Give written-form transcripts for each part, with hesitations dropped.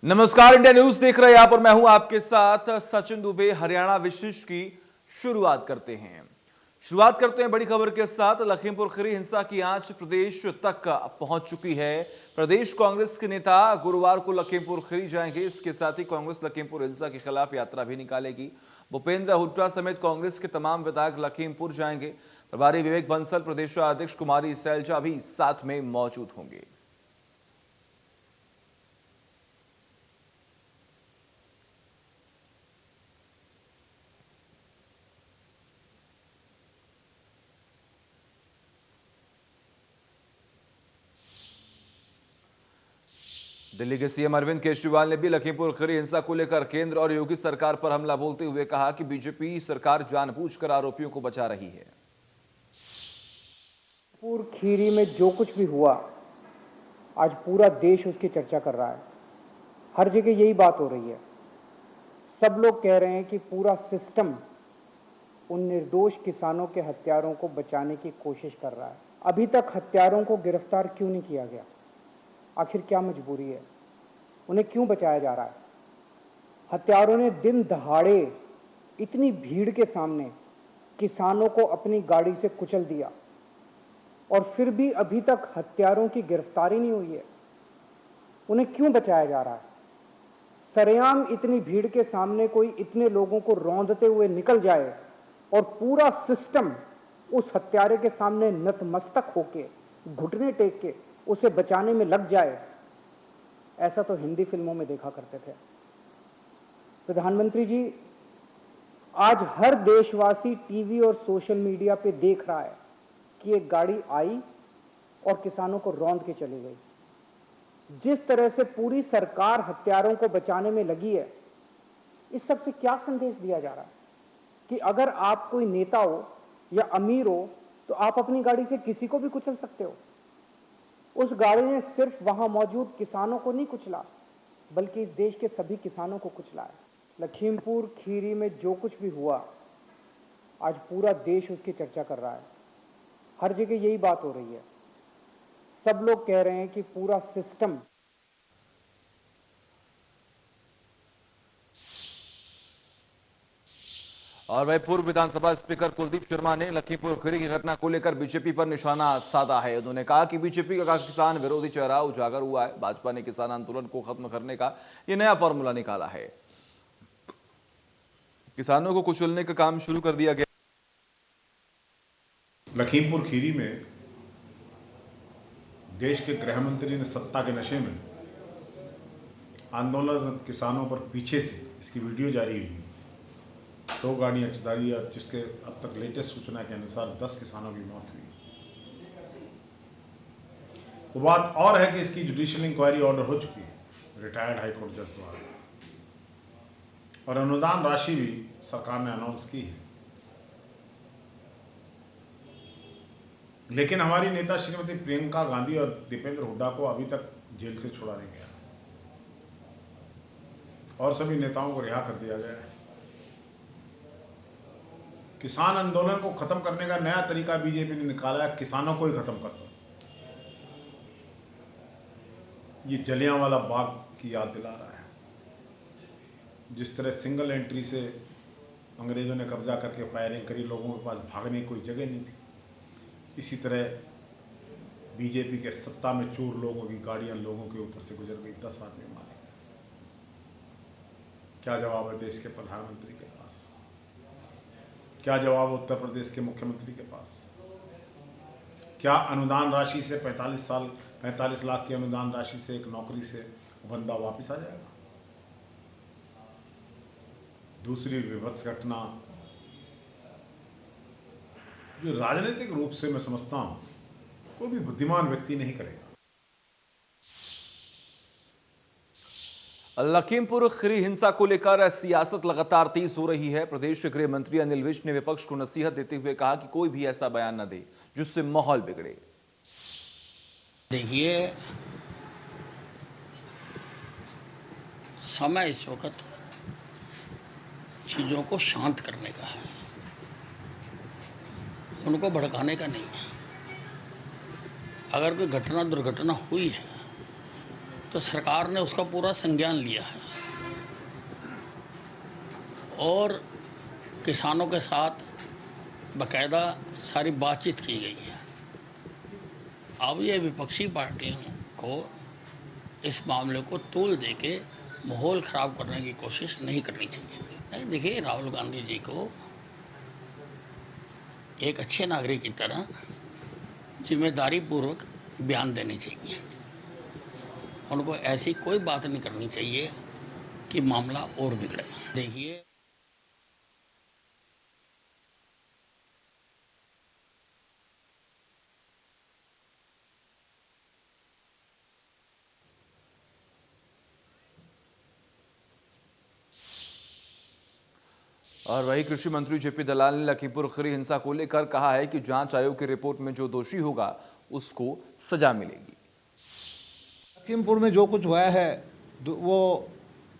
नमस्कार, India news देख रहे हैं आप और मैं हूं आपके साथ सचिन दुबे। हरियाणा विशेष की शुरुआत करते हैं बड़ी खबर के साथ। लखीमपुर खीरी हिंसा की आंच प्रदेश तक पहुंच चुकी है। प्रदेश कांग्रेस के नेता गुरुवार को लखीमपुर खीरी जाएंगे। इसके साथ ही कांग्रेस लखीमपुर हिंसा के खिलाफ यात्रा भी निकालेगी। भूपेंद्र हुड्डा समेत कांग्रेस के तमाम विधायक लखीमपुर जाएंगे। प्रभारी विवेक बंसल, प्रदेश अध्यक्ष कुमारी सैलजा भी साथ में मौजूद होंगे। दिल्ली के सीएम अरविंद केजरीवाल ने भी लखीमपुर खीरी हिंसा को लेकर केंद्र और योगी सरकार पर हमला बोलते हुए कहा कि बीजेपी सरकार जानबूझकर आरोपियों को बचा रही है। लखीमपुर खीरी में जो कुछ भी हुआ, आज पूरा देश उसकी चर्चा कर रहा है। हर जगह यही बात हो रही है। सब लोग कह रहे हैं कि पूरा सिस्टम उन निर्दोष किसानों के हत्यारों को बचाने की कोशिश कर रहा है। अभी तक हत्यारों को गिरफ्तार क्यों नहीं किया गया? आखिर क्या मजबूरी है? उन्हें क्यों बचाया जा रहा है? हत्यारों ने दिन दहाड़े इतनी भीड़ के सामने किसानों को अपनी गाड़ी से कुचल दिया और फिर भी अभी तक हत्यारों की गिरफ्तारी नहीं हुई है। उन्हें क्यों बचाया जा रहा है? सरेआम इतनी भीड़ के सामने कोई इतने लोगों को रौंदते हुए निकल जाए और पूरा सिस्टम उस हत्यारे के सामने नतमस्तक होके घुटने टेक के उसे बचाने में लग जाए, ऐसा तो हिंदी फिल्मों में देखा करते थे। प्रधानमंत्री जी, आज हर देशवासी टीवी और सोशल मीडिया पे देख रहा है कि एक गाड़ी आई और किसानों को रौंद के चली गई। जिस तरह से पूरी सरकार हत्यारों को बचाने में लगी है, इस सब से क्या संदेश दिया जा रहा है कि अगर आप कोई नेता हो या अमीर हो तो आप अपनी गाड़ी से किसी को भी कुचल सकते हो। उस गाड़ी ने सिर्फ वहां मौजूद किसानों को नहीं कुचला, बल्कि इस देश के सभी किसानों को कुचला है। लखीमपुर खीरी में जो कुछ भी हुआ, आज पूरा देश उसकी चर्चा कर रहा है। हर जगह यही बात हो रही है। सब लोग कह रहे हैं कि पूरा सिस्टम और वही पूर्व विधानसभा स्पीकर कुलदीप शर्मा ने लखीमपुर खीरी की घटना को लेकर बीजेपी पर निशाना साधा है। उन्होंने कहा कि बीजेपी का किसान विरोधी चेहरा उजागर हुआ है। भाजपा ने किसान आंदोलन को खत्म करने का ये नया फॉर्मूला निकाला है। किसानों को कुचलने का काम शुरू कर दिया गया। लखीमपुर खीरी में देश के गृह मंत्री ने सत्ता के नशे में आंदोलन किसानों पर पीछे से इसकी वीडियो जारी हुई 2 गाड़ियां चला दिया, जिसके अब तक लेटेस्ट सूचना के अनुसार 10 किसानों की मौत हुई। वो बात और है कि इसकी जुडिशियल इंक्वायरी ऑर्डर हो चुकी है रिटायर्ड हाईकोर्ट जज द्वारा, और अनुदान राशि भी सरकार ने अनाउंस की है। लेकिन हमारी नेता श्रीमती प्रियंका गांधी और दीपेंद्र हुड्डा को अभी तक जेल से छुड़ा नहीं गया और सभी नेताओं को रिहा कर दिया गया है। किसान आंदोलन को खत्म करने का नया तरीका बीजेपी ने निकाला है, किसानों को ही खत्म कर दो। ये जलियांवाला बाग की याद दिला रहा है। जिस तरह सिंगल एंट्री से अंग्रेजों ने कब्जा करके फायरिंग करी, लोगों के पास भागने की कोई जगह नहीं थी, इसी तरह बीजेपी के सत्ता में चूर लोगों की गाड़ियां लोगों के ऊपर से गुजर गई, 10 आदमी मारे गए। क्या जवाब है देश के प्रधानमंत्री के पास? क्या जवाब उत्तर प्रदेश के मुख्यमंत्री के पास? क्या अनुदान राशि से 45 लाख की अनुदान राशि से एक नौकरी से बंदा वापस आ जाएगा? दूसरी विभत्स घटना जो राजनीतिक रूप से मैं समझता हूं कोई भी बुद्धिमान व्यक्ति नहीं करेगा। लखीमपुर खीरी हिंसा को लेकर सियासत लगातार तेज हो रही है। प्रदेश के गृह मंत्री अनिल विज ने विपक्ष को नसीहत देते हुए कहा कि कोई भी ऐसा बयान न दे जिससे माहौल बिगड़े। देखिए, समय इस वक्त चीज़ों को शांत करने का है, उनको भड़काने का नहीं है। अगर कोई घटना दुर्घटना हुई है तो सरकार ने उसका पूरा संज्ञान लिया है और किसानों के साथ बाकायदा सारी बातचीत की गई है। अब ये विपक्षी पार्टियों को इस मामले को तूल दे के माहौल ख़राब करने की कोशिश नहीं करनी चाहिए। नहीं, देखिए, राहुल गांधी जी को एक अच्छे नागरिक की तरह जिम्मेदारी पूर्वक बयान देने चाहिए। उनको ऐसी कोई बात नहीं करनी चाहिए कि मामला और बिगड़े। देखिए, और वही कृषि मंत्री जेपी दलाल ने लखीमपुर खीरी हिंसा को लेकर कहा है कि जांच आयोग की रिपोर्ट में जो दोषी होगा उसको सजा मिलेगी। लखीमपुर में जो कुछ हुआ है वो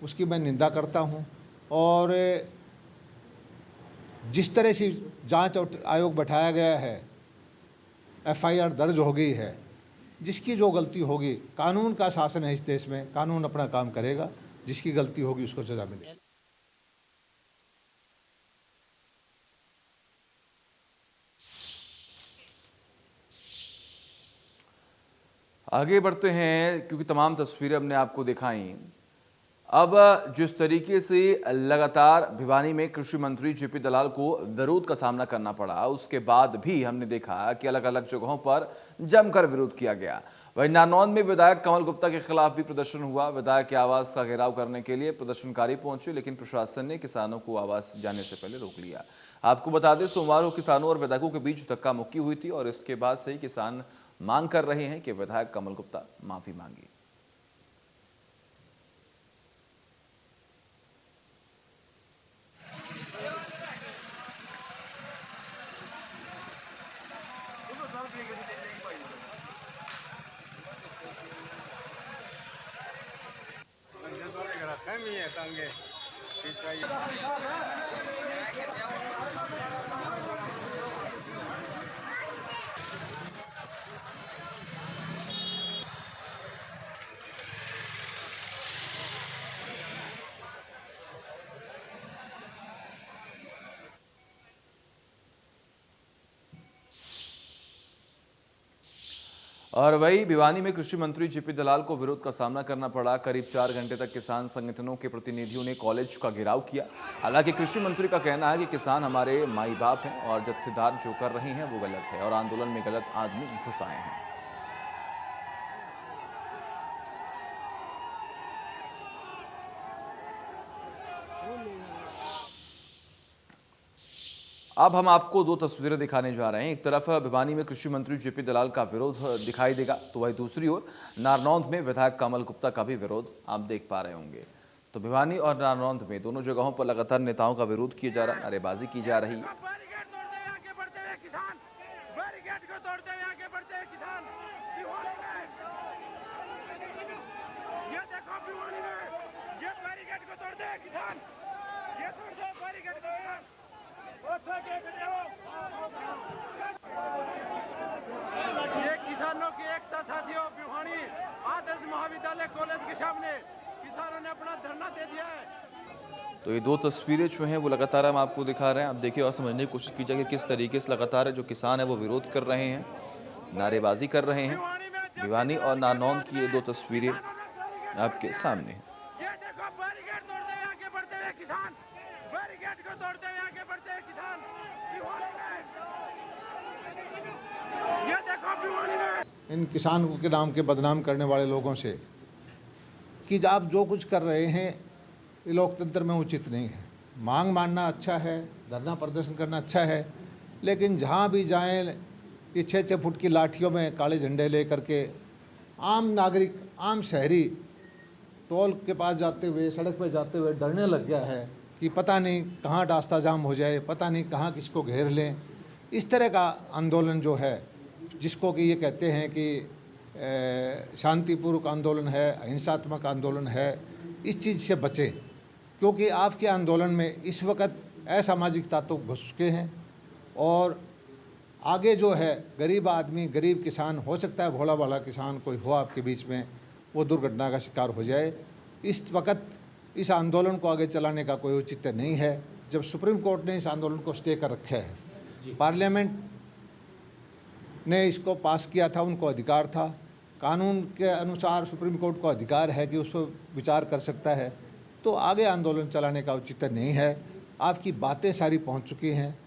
उसकी मैं निंदा करता हूं और जिस तरह से जांच आयोग बैठाया गया है, एफआईआर दर्ज हो गई है, जिसकी जो गलती होगी, कानून का शासन है इस देश में, कानून अपना काम करेगा, जिसकी गलती होगी उसको सजा मिलेगी। आगे बढ़ते हैं क्योंकि तमाम तस्वीरें हमने आपको दिखाई। अब जिस तरीके से लगातार भिवानी में कृषि मंत्री जेपी दलाल को विरोध का सामना करना पड़ा, उसके बाद भी हमने देखा कि अलग अलग जगहों पर जमकर विरोध किया गया। वहीं नारनौंद में विधायक कमल गुप्ता के खिलाफ भी प्रदर्शन हुआ। विधायक के आवास का घेराव करने के लिए प्रदर्शनकारी पहुंचे, लेकिन प्रशासन ने किसानों को आवास जाने से पहले रोक लिया। आपको बता दें, सोमवार को किसानों और विधायकों के बीच धक्का मुक्की हुई थी और इसके बाद से ही किसान मांग कर रहे हैं कि विधायक कमल गुप्ता माफी मांगे। और वही भिवानी में कृषि मंत्री जेपी दलाल को विरोध का सामना करना पड़ा। करीब 4 घंटे तक किसान संगठनों के प्रतिनिधियों ने कॉलेज का घेराव किया। हालांकि कृषि मंत्री का कहना है कि किसान हमारे माई बाप हैं और जत्थेदार जो कर रहे हैं वो गलत है और आंदोलन में गलत आदमी घुस आए हैं। अब हम आपको 2 तस्वीरें दिखाने जा रहे हैं। एक तरफ भिवानी में कृषि मंत्री जेपी दलाल का विरोध दिखाई देगा, तो वही दूसरी ओर नारनौंद में विधायक कमल गुप्ता का भी विरोध आप देख पा रहे होंगे। तो भिवानी और नारनौंद में दोनों जगहों पर लगातार नेताओं का विरोध किया जा रहा है, नारेबाजी की जा रही है। ये किसानों की एकता साथियों, भिवानी आदर्श महाविद्यालय कॉलेज के सामने किसानों ने अपना धरना दे दिया है। तो ये 2 तस्वीरें जो हैं वो लगातार हम आपको दिखा रहे हैं। आप देखिए और समझने की कोशिश कीजिए कि किस तरीके से लगातार जो किसान है वो विरोध कर रहे हैं, नारेबाजी कर रहे हैं। भिवानी और नारनौंद की ये 2 तस्वीरें आपके सामने हैं। इन किसानों के नाम के बदनाम करने वाले लोगों से कि आप जो कुछ कर रहे हैं ये लोकतंत्र में उचित नहीं है। मांग मानना अच्छा है, धरना प्रदर्शन करना अच्छा है, लेकिन जहाँ भी जाएं ये 6-6 फुट की लाठियों में काले झंडे ले करके आम नागरिक, आम शहरी टोल के पास जाते हुए, सड़क पर जाते हुए डरने लग गया है कि पता नहीं कहाँ रास्ता जाम हो जाए, पता नहीं कहाँ किसको घेर लें। इस तरह का आंदोलन जो है, जिसको कि ये कहते हैं कि शांतिपूर्वक आंदोलन है, अहिंसात्मक आंदोलन है, इस चीज़ से बचें, क्योंकि आपके आंदोलन में इस वक्त असामाजिक तत्व घुस चुके हैं और आगे जो है गरीब आदमी, गरीब किसान, हो सकता है भोला भाला किसान कोई हो आपके बीच में, वो दुर्घटना का शिकार हो जाए। इस वक्त इस आंदोलन को आगे चलाने का कोई औचित्य नहीं है। जब सुप्रीम कोर्ट ने इस आंदोलन को स्टे कर रखा है, पार्लियामेंट ने इसको पास किया था, उनको अधिकार था, कानून के अनुसार सुप्रीम कोर्ट को अधिकार है कि उस पर विचार कर सकता है, तो आगे आंदोलन चलाने का औचित्य नहीं है। आपकी बातें सारी पहुंच चुकी हैं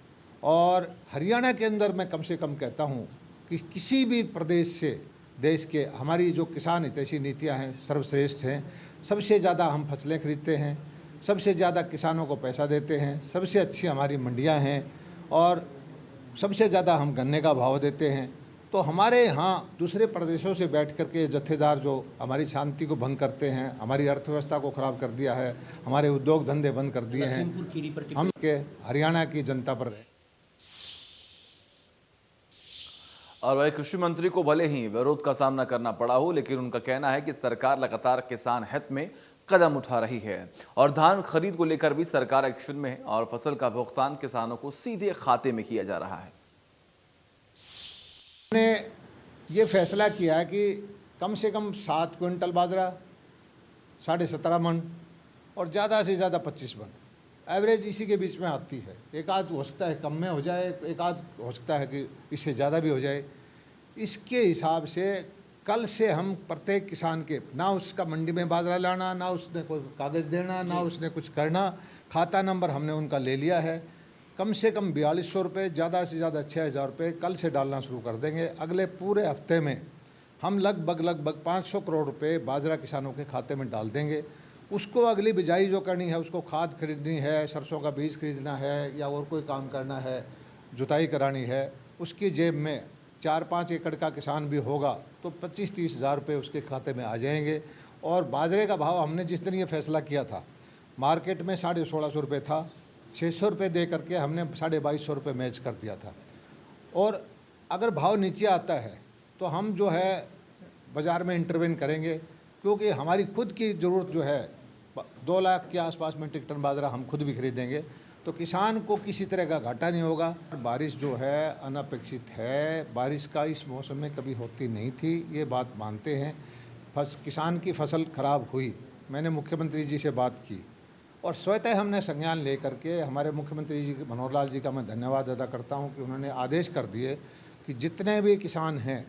और हरियाणा के अंदर मैं कम से कम कहता हूं कि किसी भी प्रदेश से देश के हमारी जो किसान हितैषी नीतियां हैं सर्वश्रेष्ठ हैं। सबसे ज़्यादा हम फसलें खरीदते हैं, सबसे ज़्यादा किसानों को पैसा देते हैं, सबसे अच्छी हमारी मंडियां हैं और सबसे ज़्यादा हम गन्ने का भाव देते हैं। तो हमारे यहाँ दूसरे प्रदेशों से बैठ कर के जत्थेदार जो हमारी शांति को भंग करते हैं, हमारी अर्थव्यवस्था को ख़राब कर दिया है, हमारे उद्योग धंधे बंद कर दिए हैं, हम के हरियाणा की जनता पर। और वही कृषि मंत्री को भले ही विरोध का सामना करना पड़ा हो, लेकिन उनका कहना है कि सरकार लगातार किसान हित में कदम उठा रही है और धान खरीद को लेकर भी सरकार एक्शन में है और फसल का भुगतान किसानों को सीधे खाते में किया जा रहा है। ने ये फैसला किया है कि कम से कम 7 क्विंटल बाजरा, 17.5 मन और ज़्यादा से ज़्यादा 25 मन, एवरेज इसी के बीच में आती है। एक आध हो सकता है कम में हो जाए, एक आध हो सकता है कि इससे ज़्यादा भी हो जाए। इसके हिसाब से कल से हम प्रत्येक किसान के, ना उसका मंडी में बाजरा लाना, ना उसने कोई कागज़ देना, ना उसने कुछ करना, खाता नंबर हमने उनका ले लिया है। कम से कम 4200 रुपये, ज़्यादा से ज़्यादा 6000 रुपये कल से डालना शुरू कर देंगे। अगले पूरे हफ्ते में हम लगभग 500 करोड़ रुपये बाजरा किसानों के खाते में डाल देंगे। उसको अगली बिजाई जो करनी है, उसको खाद खरीदनी है, सरसों का बीज खरीदना है या और कोई काम करना है, जुताई करानी है, उसकी जेब में 4-5 एकड़ का किसान भी होगा तो 25-30 हज़ार रुपये उसके खाते में आ जाएंगे। और बाजरे का भाव हमने जिस दिन ये फैसला किया था, मार्केट में 1650 रुपये था, 600 रुपये दे करके हमने 2250 रुपये मैच कर दिया था। और अगर भाव नीचे आता है तो हम जो है बाज़ार में इंटरवेन करेंगे, क्योंकि हमारी खुद की ज़रूरत जो है 2 लाख के आसपास मीट्रिक टन बाजरा हम खुद भी खरीदेंगे, तो किसान को किसी तरह का घाटा नहीं होगा। बारिश जो है अनपेक्षित है, बारिश का इस मौसम में कभी होती नहीं थी, ये बात मानते हैं। किसान की फसल खराब हुई, मैंने मुख्यमंत्री जी से बात की और स्वतः हमने संज्ञान ले करके, हमारे मुख्यमंत्री जी मनोहर लाल जी का मैं धन्यवाद अदा करता हूं कि उन्होंने आदेश कर दिए कि जितने भी किसान हैं,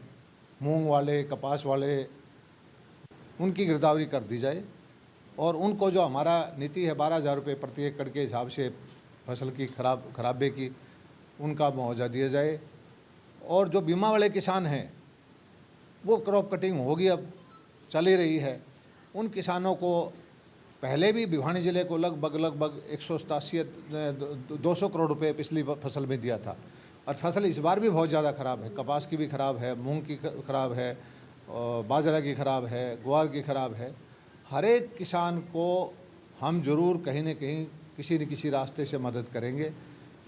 मूंग वाले, कपास वाले, उनकी गिरदावरी कर दी जाए और उनको जो हमारा नीति है 12,000 रुपये प्रति एकड़ के हिसाब से फसल की खराबे की, उनका मुआवजा दिया जाए। और जो बीमा वाले किसान हैं, वो क्रॉप कटिंग होगी, अब चल ही रही है, उन किसानों को पहले भी भिवानी ज़िले को लगभग 187-200 करोड़ रुपए पिछली फसल में दिया था। और फसल इस बार भी बहुत ज़्यादा ख़राब है, कपास की भी ख़राब है, मूंग की ख़राब है, बाजरा की ख़राब है, ग्वार की ख़राब है। हर एक किसान को हम ज़रूर कहीं न कहीं किसी न किसी रास्ते से मदद करेंगे,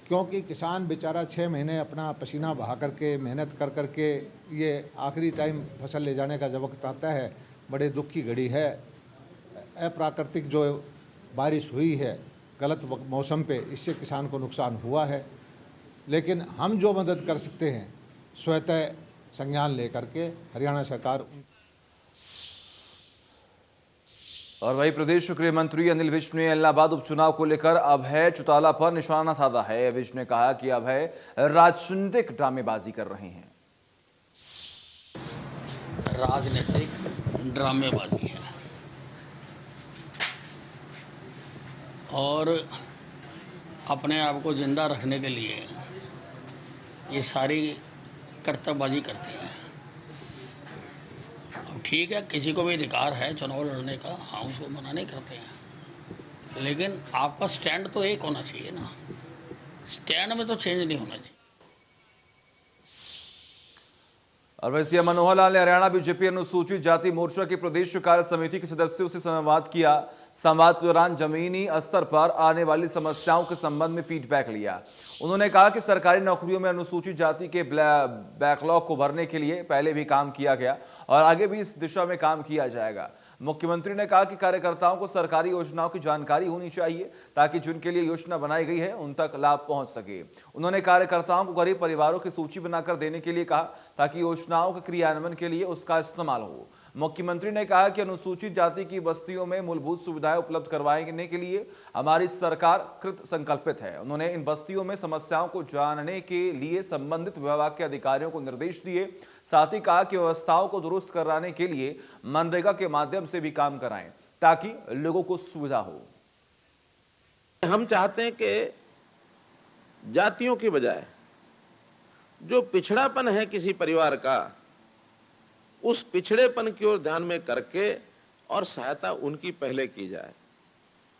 क्योंकि किसान बेचारा 6 महीने अपना पसीना बहा करके, मेहनत कर करके ये आखिरी टाइम फसल ले जाने का जब वक्त आता है, बड़े दुख की घड़ी है। अप्राकृतिक जो बारिश हुई है गलत मौसम पे, इससे किसान को नुकसान हुआ है, लेकिन हम जो मदद कर सकते हैं स्वतः संज्ञान लेकर के हरियाणा सरकार। और वही प्रदेश गृह मंत्री अनिल विज ने इलाहाबाद उपचुनाव को लेकर अभय चौटाला पर निशाना साधा है। विज ने कहा कि अभय राजनीतिक ड्रामेबाजी कर रहे हैं। राजनीतिक ड्रामेबाजी है और अपने आप को जिंदा रखने के लिए ये सारी कर्तव्यबाजी करते हैं। अब ठीक है, किसी को भी अधिकार है चुनाव लड़ने का, हम उसको मना नहीं करते हैं, लेकिन आपका स्टैंड तो एक होना चाहिए ना, स्टैंड में तो चेंज नहीं होना चाहिए। और वैसे मनोहर लाल ने हरियाणा बीजेपी अनुसूचित जाति मोर्चा की प्रदेश कार्य समिति के सदस्यों से संवाद किया। संवाद के दौरान जमीनी स्तर पर आने वाली समस्याओं के संबंध में फीडबैक लिया। उन्होंने कहा कि सरकारी नौकरियों में अनुसूचित जाति के बैकलॉग को भरने के लिए पहले भी काम किया गया और आगे भी इस दिशा में काम किया जाएगा। मुख्यमंत्री ने कहा कि कार्यकर्ताओं को सरकारी योजनाओं की जानकारी होनी चाहिए ताकि जिनके लिए योजना बनाई गई है उन तक लाभ पहुंच सके। उन्होंने कार्यकर्ताओं को गरीब परिवारों की सूची बनाकर देने के लिए कहा ताकि योजनाओं के क्रियान्वयन के लिए उसका इस्तेमाल हो। मुख्यमंत्री ने कहा कि अनुसूचित जाति की बस्तियों में मूलभूत सुविधाएं उपलब्ध करवाने के लिए हमारी सरकार कृत संकल्पित है। उन्होंने इन बस्तियों में समस्याओं को जानने के लिए संबंधित विभाग के अधिकारियों को निर्देश दिए। साथ ही कहा कि व्यवस्थाओं को दुरुस्त कराने के लिए मनरेगा के माध्यम से भी काम कराएं ताकि लोगों को सुविधा हो। हम चाहते हैं कि जातियों की बजाय जो पिछड़ापन है किसी परिवार का, उस पिछड़ेपन की ओर ध्यान में करके और सहायता उनकी पहले की जाए।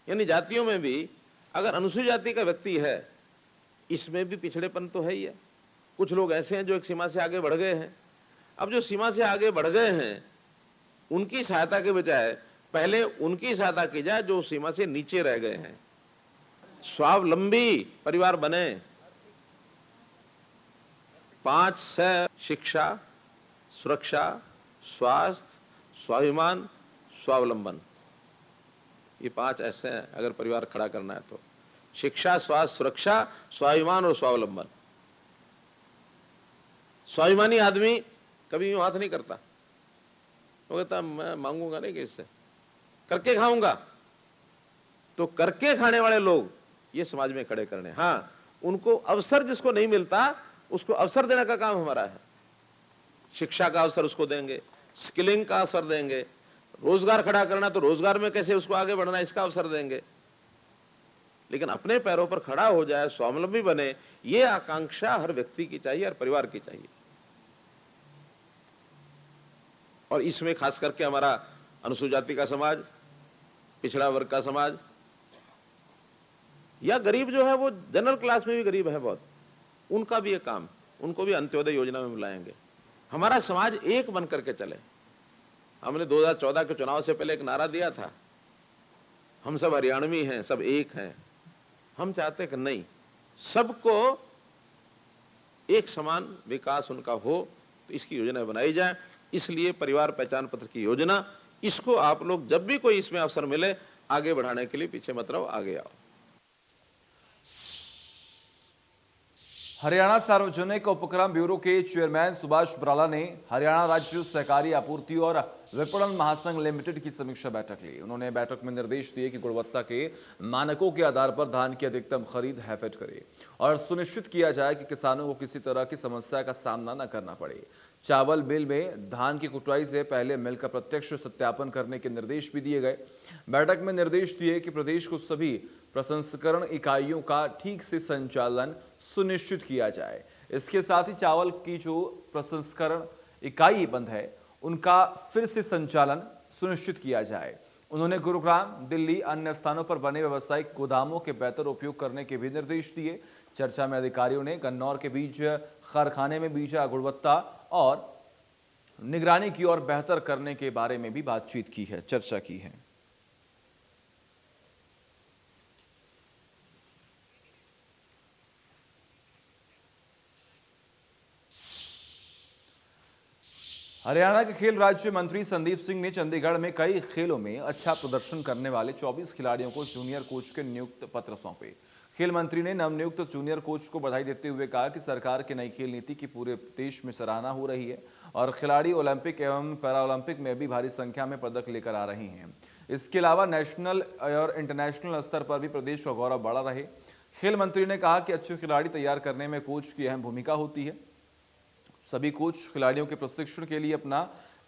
यानी जातियों में भी अगर अनुसूचित जाति का व्यक्ति है, इसमें भी पिछड़ेपन तो है ही है। कुछ लोग ऐसे हैं जो एक सीमा से आगे बढ़ गए हैं। अब जो सीमा से आगे बढ़ गए हैं, उनकी सहायता के बजाय पहले उनकी सहायता की जाए जो सीमा से नीचे रह गए हैं। स्वावलंबी परिवार बने। 5 से शिक्षा, सुरक्षा, स्वास्थ्य, स्वाभिमान, स्वावलंबन, ये 5 ऐसे हैं अगर परिवार खड़ा करना है तो। शिक्षा, स्वास्थ्य, सुरक्षा, स्वाभिमान और स्वावलंबन। स्वाभिमानी आदमी कभी यूं हाथ नहीं करता, वो कहता मैं मांगूंगा नहीं किससे, करके खाऊंगा। तो करके खाने वाले लोग ये समाज में खड़े करने, हाँ, उनको अवसर जिसको नहीं मिलता उसको अवसर देने का काम हमारा है। शिक्षा का अवसर उसको देंगे, स्किलिंग का अवसर देंगे, रोजगार खड़ा करना तो रोजगार में कैसे उसको आगे बढ़ना इसका अवसर देंगे। लेकिन अपने पैरों पर खड़ा हो जाए, स्वावलंबी बने, ये आकांक्षा हर व्यक्ति की चाहिए, हर परिवार की चाहिए। और इसमें खास करके हमारा अनुसूचित जाति का समाज, पिछड़ा वर्ग का समाज या गरीब जो है वो जनरल क्लास में भी गरीब है बहुत, उनका भी ये काम, उनको भी अंत्योदय योजना में बुलाएंगे। हमारा समाज एक बन करके चले। हमने 2014 के चुनाव से पहले एक नारा दिया था, हम सब हरियाणवी हैं, सब एक हैं। हम चाहते हैं कि नहीं, सबको एक समान विकास उनका हो, तो इसकी योजना बनाई जाए। इसलिए परिवार पहचान पत्र की योजना, इसको आप लोग जब भी कोई इसमें अवसर मिले आगे बढ़ाने के लिए पीछे मत रहो, आगे आओ। हरियाणा सार्वजनिक उपक्रम ब्यूरो के चेयरमैन सुभाष बराला ने हरियाणा राज्य सहकारी आपूर्ति और विपणन महासंघ लिमिटेड की समीक्षा बैठक ली। उन्होंने बैठक में निर्देश दिए कि गुणवत्ता के मानकों के आधार पर धान की अधिकतम खरीद हैफेड करे और सुनिश्चित किया जाए कि किसानों को किसी तरह की समस्या का सामना न करना पड़े। चावल मिल में धान की कुटाई से पहले मिल का प्रत्यक्ष सत्यापन करने के निर्देश भी दिए गए। बैठक में निर्देश दिए कि प्रदेश को सभी प्रसंस्करण इकाइयों का ठीक से संचालन सुनिश्चित किया जाए। इसके साथ ही चावल की जो प्रसंस्करण इकाई बंद है उनका फिर से संचालन सुनिश्चित किया जाए। उन्होंने गुरुग्राम, दिल्ली, अन्य स्थानों पर बने व्यावसायिक गोदामों के बेहतर उपयोग करने के भी निर्देश दिए। चर्चा में अधिकारियों ने गन्नौर के बीज कारखाने में बीज गुणवत्ता और निगरानी की ओर बेहतर करने के बारे में भी बातचीत की है, चर्चा की है। हरियाणा के खेल राज्य मंत्री संदीप सिंह ने चंडीगढ़ में कई खेलों में अच्छा प्रदर्शन करने वाले 24 खिलाड़ियों को जूनियर कोच के नियुक्त पत्र सौंपे। खेल मंत्री ने नवनियुक्त जूनियर कोच को बधाई देते हुए कहा कि सरकार की नई खेल नीति की पूरे देश में सराहना हो रही है और खिलाड़ी ओलंपिक एवं पैरालंपिक में भी भारी संख्या में पदक लेकर आ रहे हैं। इसके अलावा नेशनल और इंटरनेशनल स्तर पर भी प्रदेश का गौरव बढ़ा रहे। खेल मंत्री ने कहा कि अच्छे खिलाड़ी तैयार करने में कोच की अहम भूमिका होती है। सभी कोच खिलाड़ियों के प्रशिक्षण के लिए अपना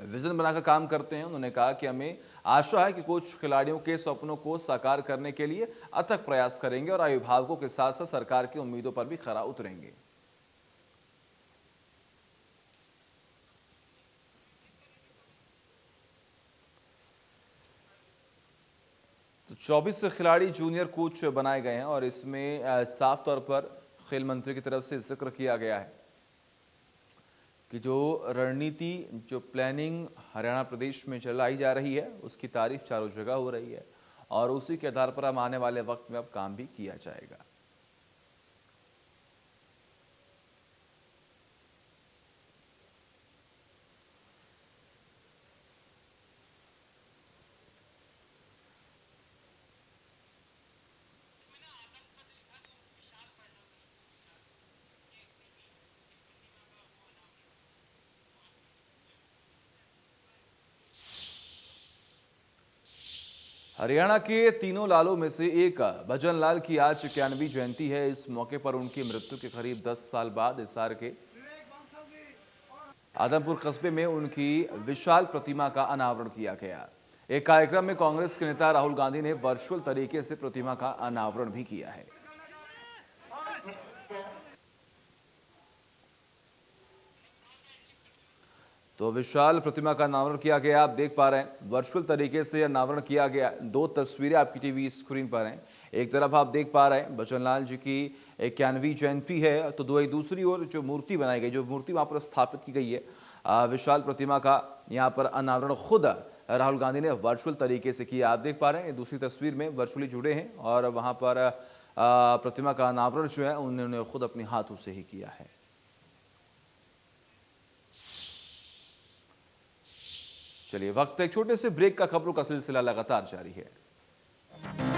विजन बनाकर काम करते हैं। उन्होंने कहा कि हमें आशा है कि कोच खिलाड़ियों के सपनों को साकार करने के लिए अथक प्रयास करेंगे और अभिभावकों के साथ साथ सरकार की उम्मीदों पर भी खरा उतरेंगे। तो 24 खिलाड़ी जूनियर कोच बनाए गए हैं और इसमें साफ तौर पर खेल मंत्री की तरफ से जिक्र किया गया है कि जो रणनीति, जो प्लानिंग हरियाणा प्रदेश में चलाई जा रही है उसकी तारीफ चारों जगह हो रही है और उसी के आधार पर हम आने वाले वक्त में अब काम भी किया जाएगा। हरियाणा के तीनों लालों में से एक भजन लाल की आज 91वीं जयंती है। इस मौके पर उनकी मृत्यु के करीब 10 साल बाद हिसार के आदमपुर कस्बे में उनकी विशाल प्रतिमा का अनावरण किया गया। एक कार्यक्रम में कांग्रेस के नेता राहुल गांधी ने वर्चुअल तरीके से प्रतिमा का अनावरण भी किया है। तो विशाल प्रतिमा का अनावरण किया गया, आप देख पा रहे हैं वर्चुअल तरीके से अनावरण किया गया। दो तस्वीरें आपकी टीवी स्क्रीन पर हैं। एक तरफ आप देख पा रहे हैं भजन लाल जी की 91वीं जयंती है, तो दूसरी ओर जो मूर्ति बनाई गई, जो मूर्ति वहां पर स्थापित की गई है विशाल प्रतिमा का, यहाँ पर अनावरण खुद राहुल गांधी ने वर्चुअल तरीके से किया। आप देख पा रहे हैं दूसरी तस्वीर में वर्चुअली जुड़े हैं और वहां पर प्रतिमा का अनावरण जो है उन्होंने खुद अपने हाथों से ही किया है। चलिए वक्त एक छोटे से ब्रेक का, खबरों का सिलसिला लगातार जारी है।